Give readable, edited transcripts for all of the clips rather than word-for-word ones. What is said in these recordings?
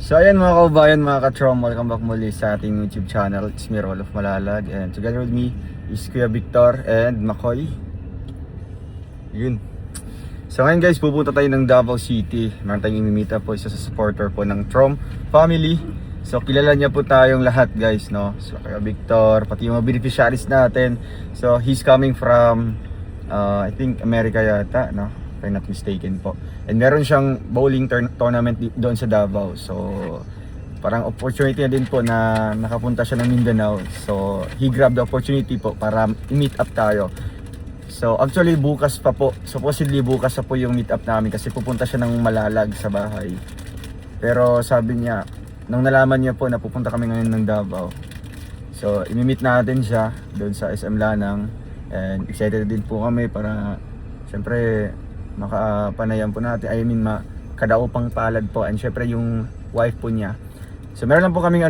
So ayan mga kaubayan, mga ka-Trom, welcome back muli sa ating YouTube channel. It's me, Rolf Malalag, and together with me is Kuya Victor and Makoy. Yun. So ngayon guys, pupunta tayo ng Davao City. Meron tayong imimita po, isa sa supporter po ng Trom family. So kilala niya po tayong lahat guys, no? So Kuya Victor, pati yung mga beneficiaries natin. So he's coming from, I think America yata, no? If I'm not mistaken po. And meron siyang bowling tournament doon sa Davao. So parang opportunity na din po na nakapunta siya ng Mindanao. So he grabbed the opportunity po para i-meet up tayo. So actually bukas pa po, supposedly bukas pa po yung meet up namin kasi pupunta siya ng Malalag sa bahay. Pero sabi niya, nung nalaman niya po na pupunta kami ngayon ng Davao, so imi-meet natin siya doon sa SM Lanang. And excited din po kami para syempre makapanayam po natin, makadaupang palad po, and syempre yung wife po niya. So meron lang po kaming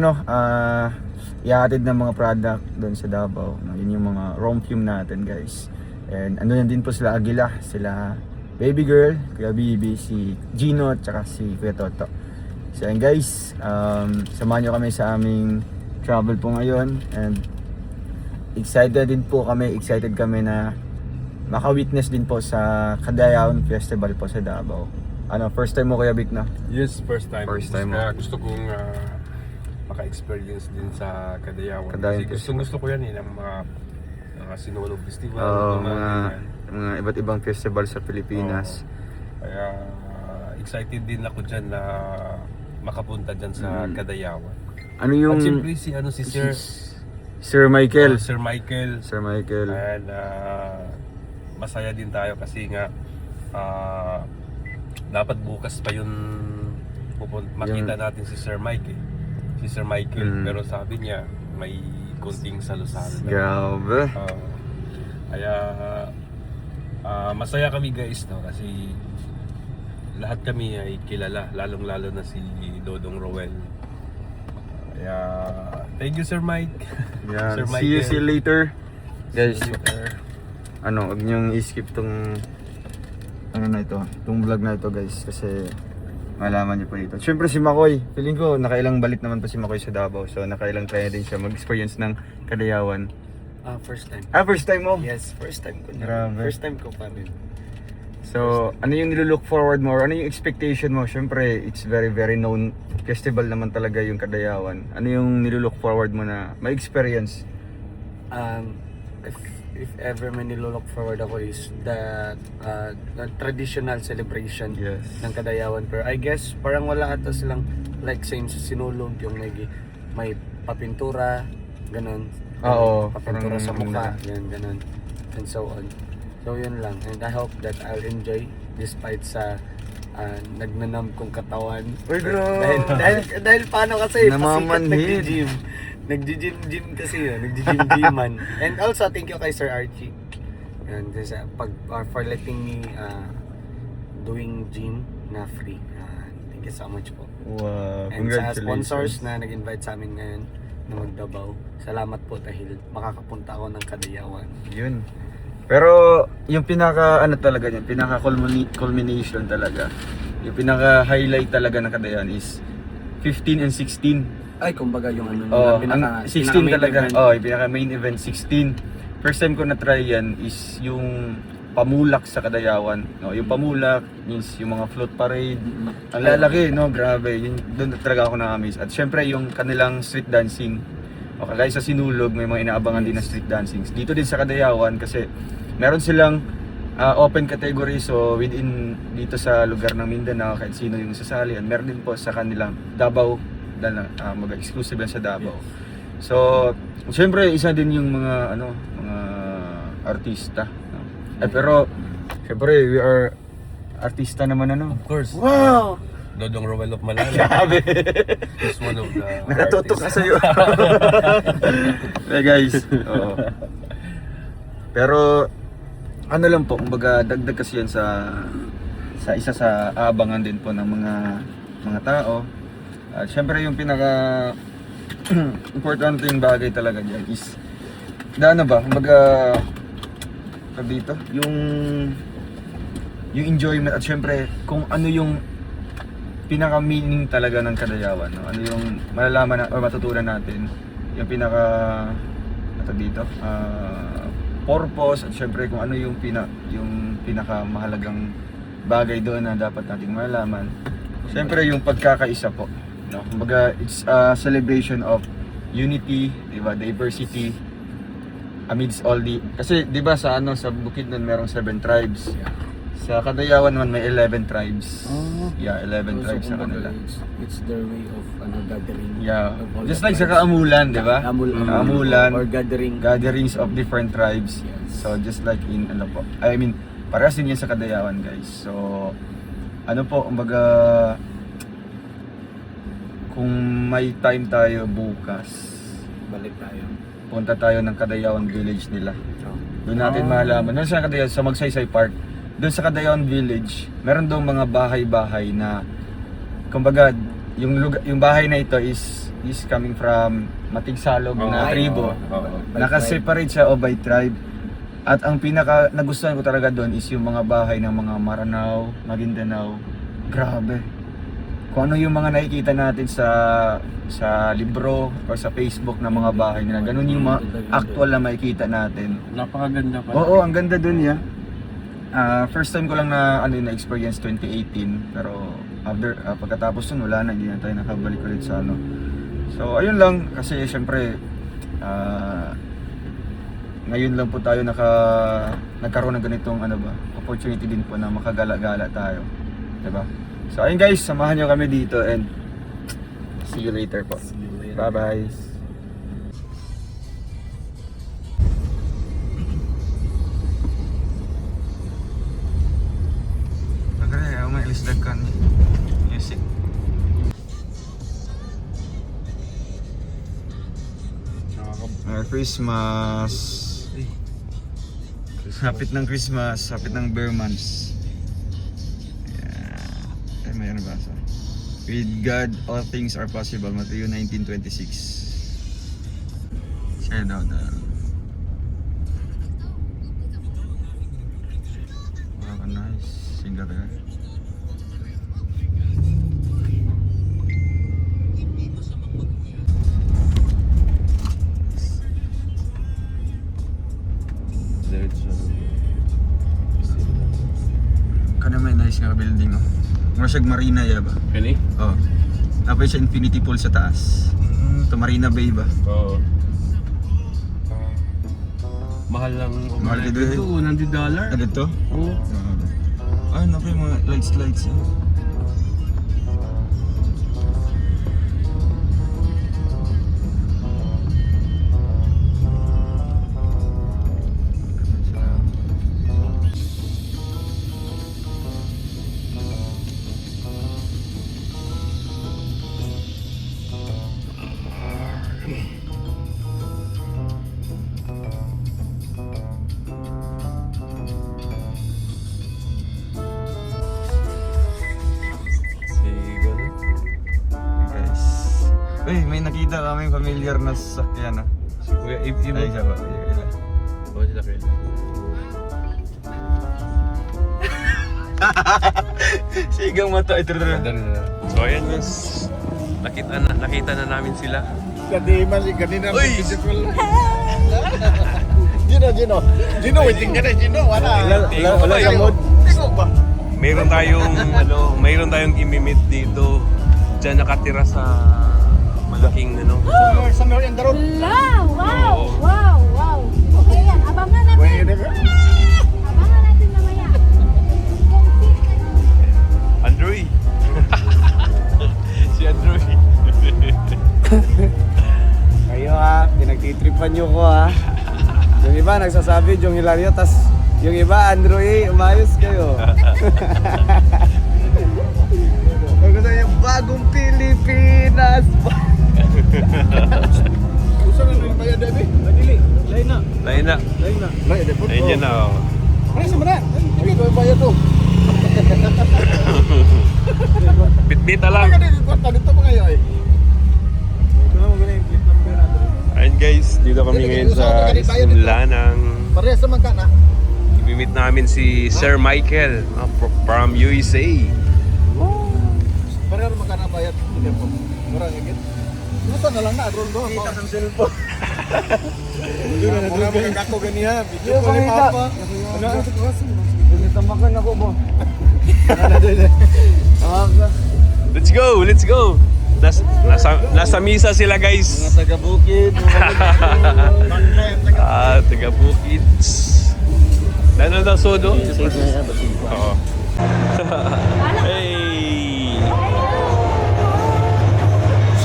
ihahatid ng mga product doon sa Davao, no? Yun yung mga Rompium natin guys. And ano na din po sila Aguila, sila Baby Girl, Kuya Bibi, si Gino, at saka si Kuya Toto. So and guys, samahan nyo kami sa aming travel po ngayon. And excited kami na maka-witness din po sa Kadayawan Festival po sa Davao. First time mo Kuya Vic na? Yes, first time. Kaya gusto kong maka-experience din sa Kadayawan. Kadayawan Kasi gusto ko yan ng mga Sinulog Festival. Mga iba't ibang festival sa Pilipinas. Kaya excited din ako dyan na makapunta dyan sa Kadayawan. Ano yung... At siyempre si Sir Michael. Sir Michael. Sir Michael. And masaya din tayo kasi nga dapat bukas pa yun makita natin si Sir Mike si Sir Michael. Pero sabi niya may kunting salo-salo na. Grabe. Kaya masaya kami guys, no, kasi lahat kami ay kilala, lalong-lalo na si Dodong Roel. Kaya thank you Sir Mike. Yeah. Sir See you later guys. See you later. Huwag niyong i-skip tong itong vlog na ito guys, kasi malaman niyo po dito. Siyempre si Makoy, feeling ko nakailang balik naman po si Makoy sa Davao. So nakailang try din siya mag-experience ng Kadayawan. First time. First time mo? Yes, first time ko na. Grabe. First time ko pa rin. So ano yung nilook forward mo? Ano yung expectation mo? Siyempre it's very very known festival naman talaga yung Kadayawan. Ano yung nilook forward mo na ma-experience? If ever may nilook forward ako is the traditional celebration ng Kadayawan. Pero I guess parang wala ata silang like same sa Sinulog, yung may papintura, ganun. Oo, Papintura sa parang mukha, yan, ganun. And so on. So yun lang. And I hope that I'll enjoy despite sa nagnanam kong katawan. Uy, bro! dahil paano kasi Namamanhid. nag-gym. Nag-gym kasi yun. Nag-gym-gyman. And also, thank you kay Sir Archie. And for letting me doing gym na free. Thank you so much po. Wow, And sa congratulations. sponsors na nag-invite sa amin ngayon na magdabaw. Salamat po dahil makakapunta ako ng Kadayawan. Yun. Pero yung pinaka talaga niyan, pinaka culmination talaga. Yung pinaka highlight talaga ng Kadayawan is 15 and 16. Ay, kumbaga yung ang 16 talaga. Yung pinaka main event 16. First time ko na try yan is yung pamulak sa Kadayawan. No, yung pamulak means yung mga float parade. Ang lalaki, no, grabe. Yun, doon talaga ako na-amaze. At syempre yung kanilang street dancing. Okay, guys, sa Sinulog may mga inaabangan din na street dancing. Dito din sa Kadayawan kasi meron silang open category, so within dito sa lugar ng Mindanao kahit sino yung sasali. And meron din po sa kanilang Davao mag-exclusive lang sa Davao. So, syempre isa din yung mga mga artista, no? Pero syempre we are artista naman Of course. Wow! Dodong Roel of Malalag. Grabe. He's one of the Nakatutok ka sa'yo. Hey guys. Oo. Pero lang po, kumbaga dagdag kasi yan sa isa sa aabangan din po ng mga tao. At syempre yung pinaka importanteng bagay talaga dyan is kumbaga dito, yung enjoyment at syempre kung ano yung pinaka-meaning talaga ng Kadayawan, no? Ano yung malalaman o matutunan natin, yung pinaka dito, purpose, at syempre kung ano yung pinakamahalagang bagay doon na dapat nating malaman. Syempre yung pagkakaisa po, no? Kumbaga it's a celebration of unity, di ba, diversity amidst all the, kasi di ba sa sa Bukidnon merong 7 tribes. Sa Kadayawan naman may 11 tribes. Yeah, 11 tribes sa kanila. It's their way of gathering. Yeah. of all Just the like sa tribes. Kaamulan, di ba? Kaamulan. Or gathering. Gatherings of different tribes. Yes. So just like in I mean, parehas din yan sa Kadayawan, guys. So ano po, kumbaga kung may time tayo bukas, Balik tayo. punta tayo ng Kadayawan Village nila. Doon natin malaman. Doon sa Kadayawan, sa Magsaysay Park, doon sa Kadayawan Village, meron doon mga bahay-bahay na, kumbaga, yung bahay na ito is coming from Matigsalog na tribo. Nakaseparate siya by tribe. At ang pinaka nagustuhan ko talaga doon is yung mga bahay ng mga Maranao, Maguindanao. Grabe. Kung ano yung mga nakikita natin sa libro o sa Facebook na mga bahay nila, ganun yung mga actual na makikita natin. Napakaganda pa. Oo, ang ganda dun ya. First time ko lang na na-experience 2018, pero after pagkatapos nun wala na, hindi na tayo nakabalik ulit sa So ayun lang, kasi syempre ngayon lang po tayo nagkaroon ng ganitong opportunity din po na makagala-gala tayo. Diba? So ayun guys, samahan nyo kami dito and see you later po. Bye bye. Maganda, may ilisdag ka ni music. Christmas. Hapit ng Christmas, hapit ng Bear Months. Yeah. May ano ba? With God, all things are possible. Matthew 19:26. Share daw the. Wow, nice. Singer there. Kana may nice nga building oh. Mura siyang marina ya ba? Kani? Oh. Tapos siya infinity pool sa taas. Ito Marina Bay ba? Oo. Mahal lang. Mahal dito eh. $100. Ano to? Oo. Naku yung mga lights. Uy, may nakita kaming familiar na sasakyan ah. Si Kuya Abe mo. Ay, siya ba? Oo, sila kayo. Sigang mata. Ito. So ayan guys, nakita na namin sila. Kanina Uy! Gino, waiting ka na, Gino, wala. Wala sa mood. Mayroon tayong imimit dito. Diyan nakatira sa malaking Summer in the road. Wow. Okay yan, abangan natin. Abangan natin mamaya. Andrew. Si Andrew. Kayo pinagtitripan nyo ko Yung iba nagsasabi yung Hilario, tas yung iba Andrew umayos kayo. Gusto yung bagong Pilipinas. Usa na yung bayad dami. Adili. Lain na. Ayun yun na. Ano sa mana? Hindi ko bayad to. Bitbita lang. Kwarta dito pa kayo eh. Ayun guys, dito kami ngayon sa Lanang. Parehas naman ka na. Imimit namin si Sir Michael from USA. Pareho naman ka na bayad. Hindi po. Mura agad. Masa na lang na, drone doon. Kita ng cellphone. Mura mo kakako ganiha. Video ko ni Papa. Ano? Tamakan ako mo. Let's go, let's go. Nasa misa sila guys. Taga-bukid. Taga-bukid. Ano daw sodo? Oo. Hey!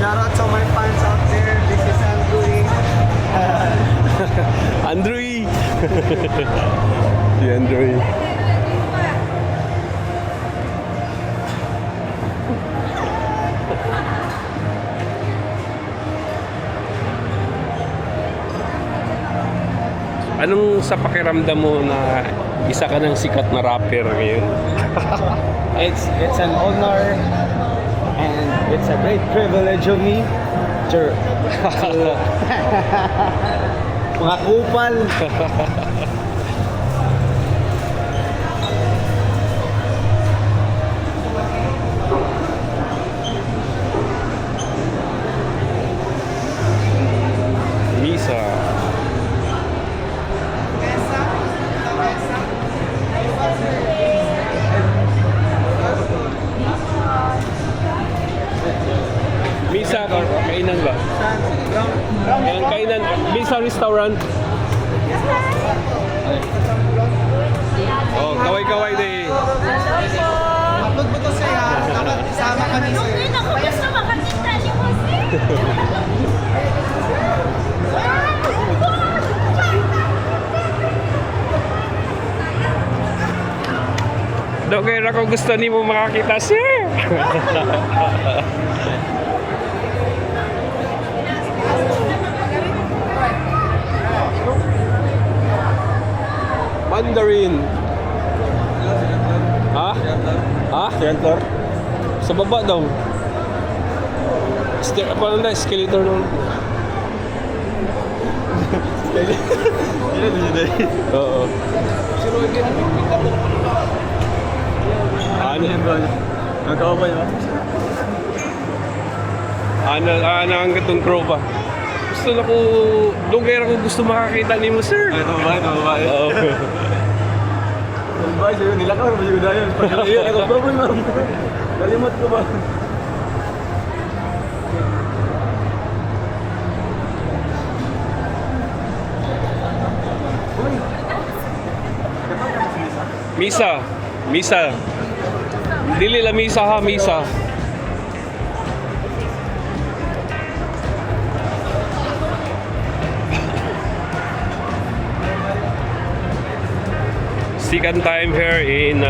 Shout out to my fans out there. This is Andrew. Andrew! Si Andrew. Anong sa pakiramdam mo na isa ka ng sikat na rapper ngayon? It's an honor and it's a great privilege of me to mga kupal. Misa. Misa, kainan ba? Yan, kainan. Misa restaurant. Oh, kaway-kaway din. Hindi na ko gusto makakita ni Jose. Dogger ako gusto ni mo makakita sir. Mandarin. Ha? Ha? Center. Sa baba daw. Paano na? Escalator daw. Oo. Ano? Nagkakabay ba? Ano ang gatong crow pa? Gusto na ko, doon kaya ako gusto makakita ni mo, sir. Ito ba? Oo. Ito ba? Sa'yo nilakaw ba yung dayan? Pagkaliyan ako, problem lang. Kalimot ko ba? Misa. Misa. Dili la misa ha, misa. Second time here in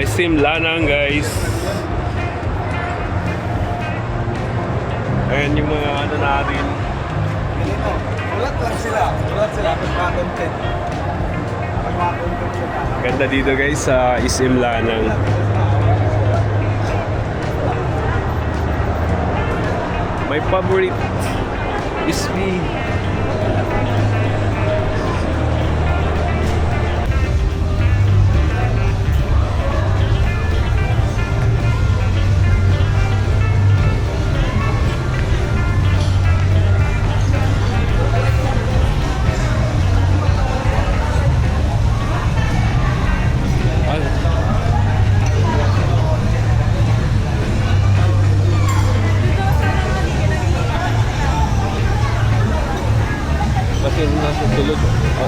Simlanang, guys. Ayan yung mga ano natin. Ulat lang sila. Ulat sila. Pag-content. Ganda dito guys sa Simlanang. My favorite is me. Kasi nasa tulog. Oh.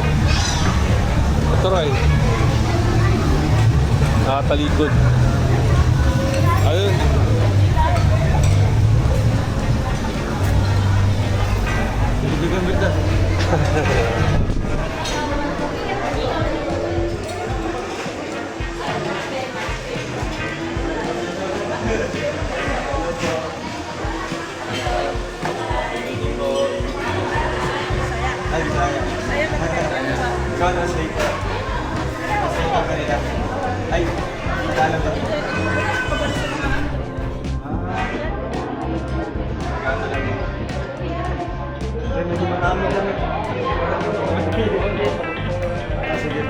Ito rin. Nakatalikod. Ayun. Hindi ka ganda. Ay, saya. Ikaw na sa ito. Sa ito kanila. Ay, alam ba? Ay, medyo marami lang. Sige.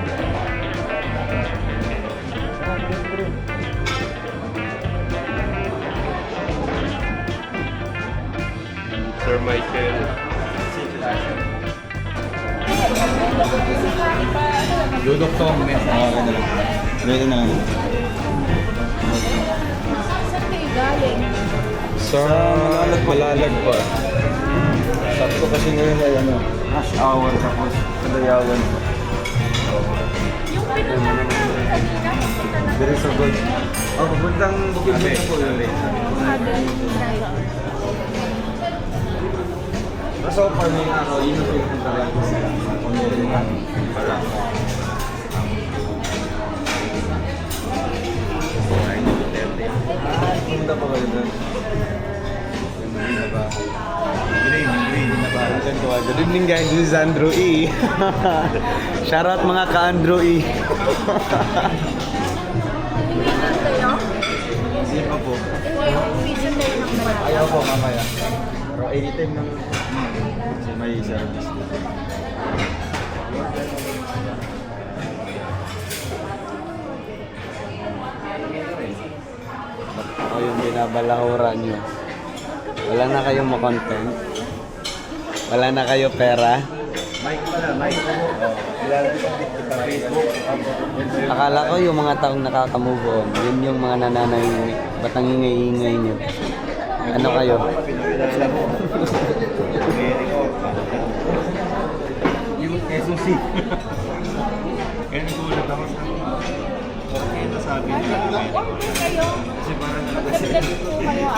Michael. Dudok to, may ganda lang. Ganda na lang. Saan kayo galing? Sa Malalag pa. Sakto kasi ngayon ay ano, hash hour tapos kadayawan. Yung pinuntahan namin kanina, papunta na Very so good. Oh, papuntang Bukid na po yun rin. So far may araw, yun ang pinupunta lang ko sa pamilya para. Punta pa kayo doon. Good evening guys, this is Andrew E. Shoutout mga ka-Andrew E. Umiinom kayo? Hindi pa po. Umiinom kayo ng malaki. Ayaw po mamaya. Pero anytime ng kasi may service na. O yung binabalahuran nyo. Wala na kayong makontent. Wala na kayo pera. Akala ko yung mga taong nakaka-move on, yun yung mga nananahimik. Ba't ang ingay-ingay nyo? Ano kayo? Yung SOC. Kaya nagulat ako sa okay nasabi nila. Order kayo. Kasi parang Kasi ganito kayo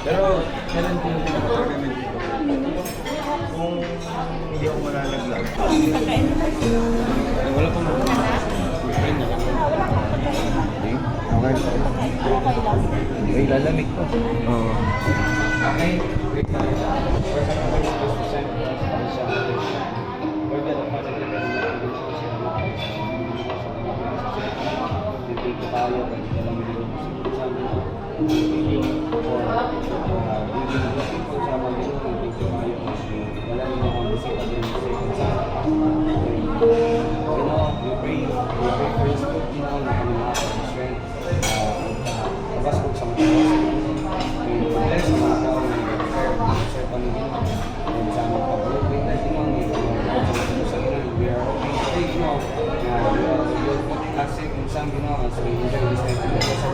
pero kailan po yung tournament dito? Kung hindi ako malalaglag. Wala pong friend na kami. Okay. Okay lang. Ay, lalamig ko. Oo. Okay. Wait na.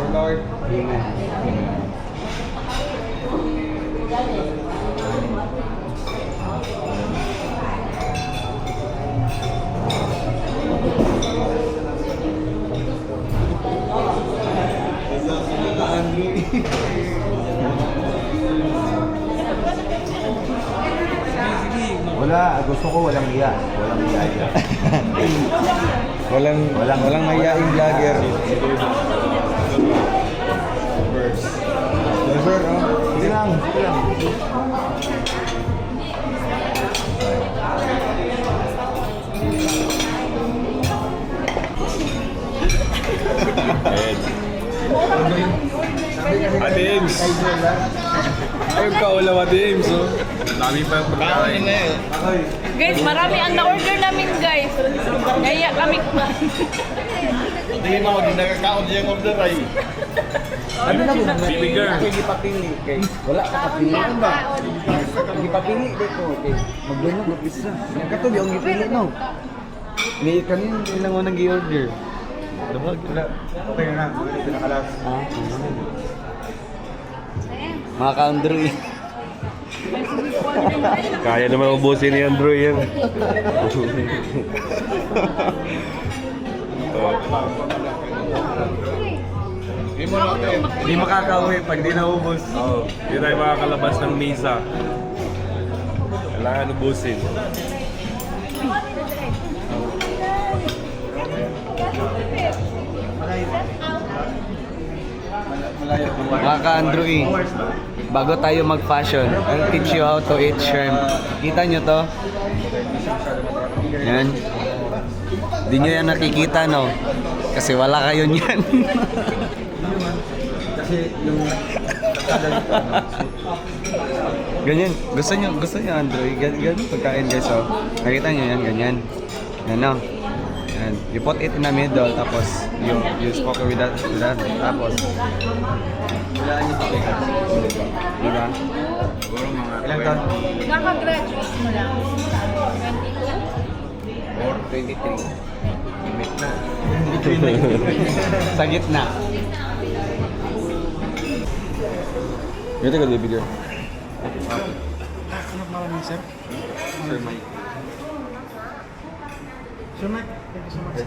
Lord, Amen. Wala, gusto ko walang iya. Walang iya. Walang mayaing vlogger. Yes, sir. Sige lang, sige lang. Adims! Ayun ka, wala Adims, oh. Dami pa yung pagkain. Guys, marami ang na-order namin, guys. Kaya kami Hindi mo ako nagkakaon yung order ay. Ano na mo? Baby girl. Hindi pa pili. Okay. Wala ka papili. Ano ba? Hindi pa pili. Dito. Okay. Maglunod. Mag-isa. Nagkatuloy ang ipili, no? May kanina ilang mo nag-i-order. Wala. Okay na. Pinakalas. Ah, mga ka-Andrew eh. Kaya naman ubusin ni Andrew yan. Hindi makakauwi pag di naubos. Oo. Hindi tayo makakalabas ng misa. Kailangan ubusin. Mga ka-Andrew eh. Bago tayo mag-fashion, I'll teach you how to eat shrimp. Kita nyo to? Yan. Di nyo yan nakikita, no? Kasi wala kayo niyan. Kasi yung Ganyan. Gusto nyo, Andrew. Ganyan pagkain, guys, oh. Nakita nyo yan, ganyan. Yan, no? Yan. You put it in the middle, tapos you smoke with that, tapos wala niyo sa likat. Diba? Siguro mga ilang taon? Kaka-graduate mo lang. 22? Or 23. Limit na. Sa gitna. Ito ka, bigger. Ano maraming sir? Sir Mike. Sir Mike, thank you so much.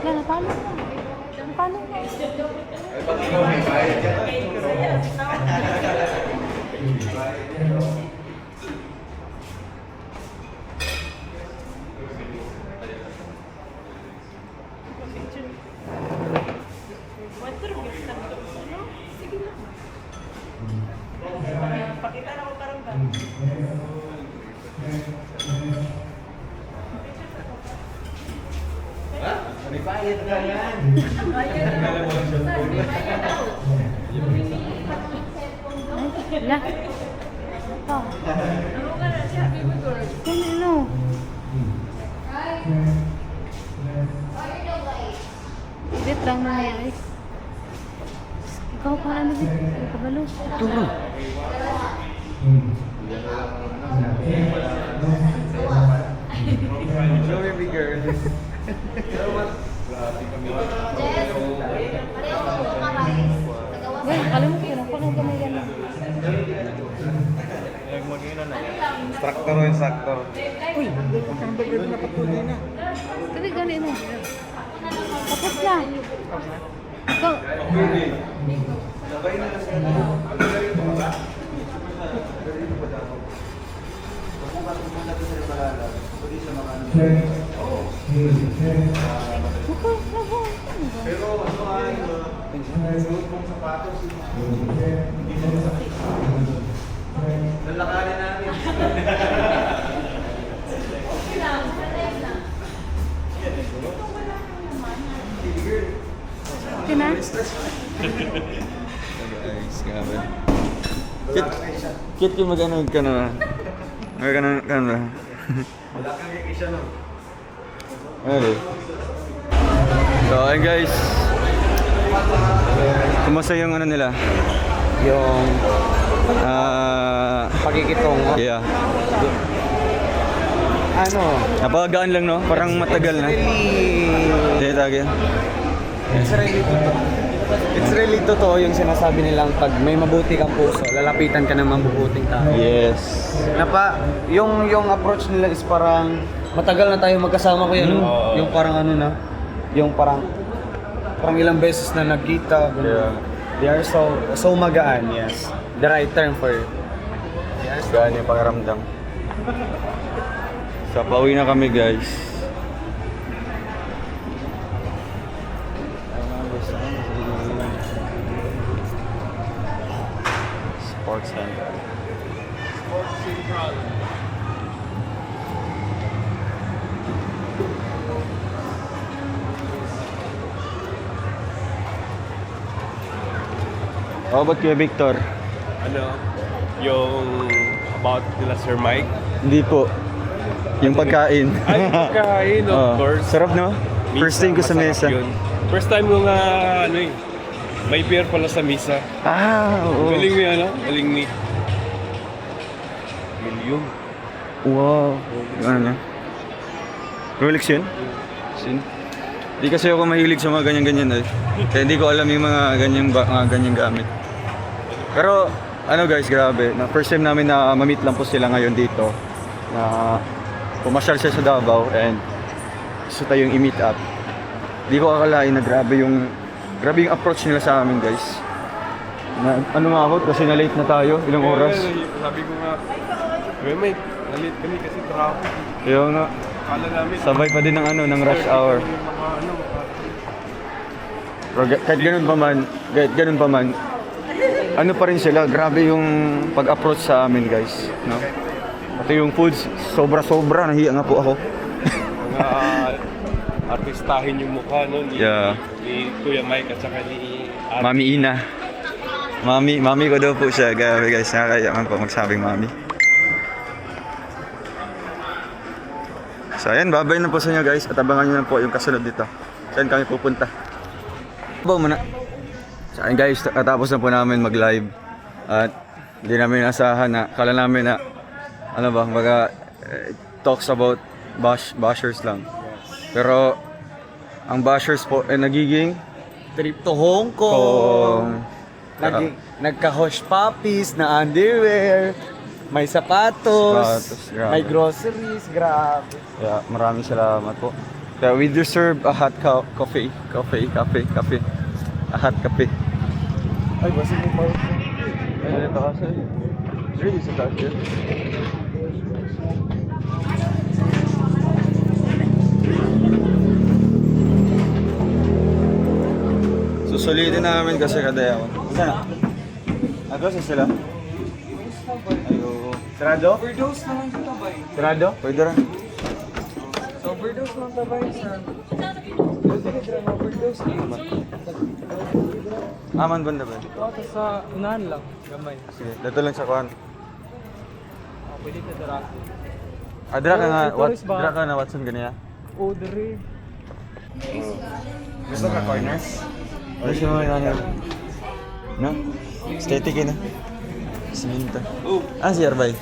Yan, paano na? Paano na? Wala. Ito. Ano? Edit lang na yan. Ikaw pa ano din? Ikaw kabalo. Turo. Show me bigger. Gay, kalimutan ko na gamay yan. Instructor o instructor? Kali gani mo. Tapos na. Ikaw. Pero ano ay suot mong sapatos hindi mo masakit. Lalakarin namin. Okay na? Guys, grabe. Kit yung mag-ano ka na. Mag-ano ka na. Wala kang kikisya no. Okay. So, ayun guys. Kumusta yung ano nila? Yung pagkikitong. Yeah. Ano? Napakagaan lang no? Parang matagal na. Hindi tagay. It's really totoo yung sinasabi nilang pag may mabuti kang puso, lalapitan ka ng mabubuting tao. Yes. Yung approach nila is parang matagal na tayo magkasama ko yun. Yung parang ano na, yung parang ilang beses na nagkita. Yeah. They are so magaan, yes. The right term for it. Yes. Gaan yung pakiramdam. So, pauwi na kami guys. Sports Center. How about you, Victor? Ano? Yung about nila Sir Mike? Hindi po. Yung pagkain. Ay, pagkain, of Oh, course. sarap no? First thing ko sa mesa. Masarap yun. First time ko nga, ano eh, may beer pala sa misa. Ah, oo. Galing ni ano? Galing ni Million. Wow. Yung ano niya? Rolex yun? Hindi kasi ako mahilig sa mga ganyan-ganyan eh. Kaya hindi ko alam yung mga ganyang gamit. Pero ano guys, grabe. Na first time namin na ma-meet lang po sila ngayon dito. Na pumasyal siya sa Davao and gusto tayong i-meet up. Di ko akalain na grabe yung approach nila sa amin guys. Na, ano nga ako, kasi na-late na tayo, ilang oras. Sabi ko nga, may na-late kami kasi traffic. Kaya nga, Kala namin, sabay pa din ng ng rush hour. yung mga ano, Pero kahit ganun pa man, ano pa rin sila, grabe yung pag-approach sa amin guys, no? Pati yung foods, sobra-sobra, nahiya nga po ako. mga artistahin yung mukha no, ni, Yeah. ni Kuya Mike at saka ni Ate. Mami Ina. Mami ko daw po siya, grabe guys, nakakayaman po magsabing mami. So ayan, babay na po sa inyo guys, at abangan nyo na po yung kasunod dito. Saan kami pupunta. Bawa muna. So ayun guys, katapos na po namin mag-live. At hindi namin nasahan na, kala namin na, ano ba, baga, talks about bashers lang. Pero, ang bashers po ay nagiging Trip to Hong Kong. Nagka-hush puppies na underwear. May sapatos. Grabe. May groceries. Grabe. Kaya maraming salamat po. Kaya we deserve a hot coffee. A hot coffee. Ay, basta mo pa. Ayun ito kasi. Really sa taas yun. Susulitin namin kasi kadayawan. Saan na? Agos na sila? Ayo. Sarado? Overdose naman sa tabay. Sarado? Pwede rin. So, overdose naman tabay sa... Overdose naman. Aman banda ba? Ito sa unahan lang. Gamay. Sige, dito lang sa kuhan. Pwede ka dara. Dra ka nga, tourist ba? dra ka na Watson ganiya. Oh, dere. Gusto ka corners? Ano siya mga nanay? No? Aesthetic yun ah. Siminta. Si Arbay.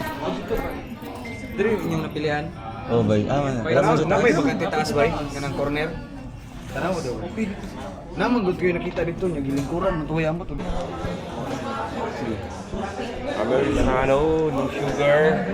Dere, yung napilihan. Oh, bay. Man. Namay bakante taas bay? Kanang corner. Tanaw daw. Naman gud kayo nakita dito nya gilingkuran matuya mo to. Sabi na ano, no sugar.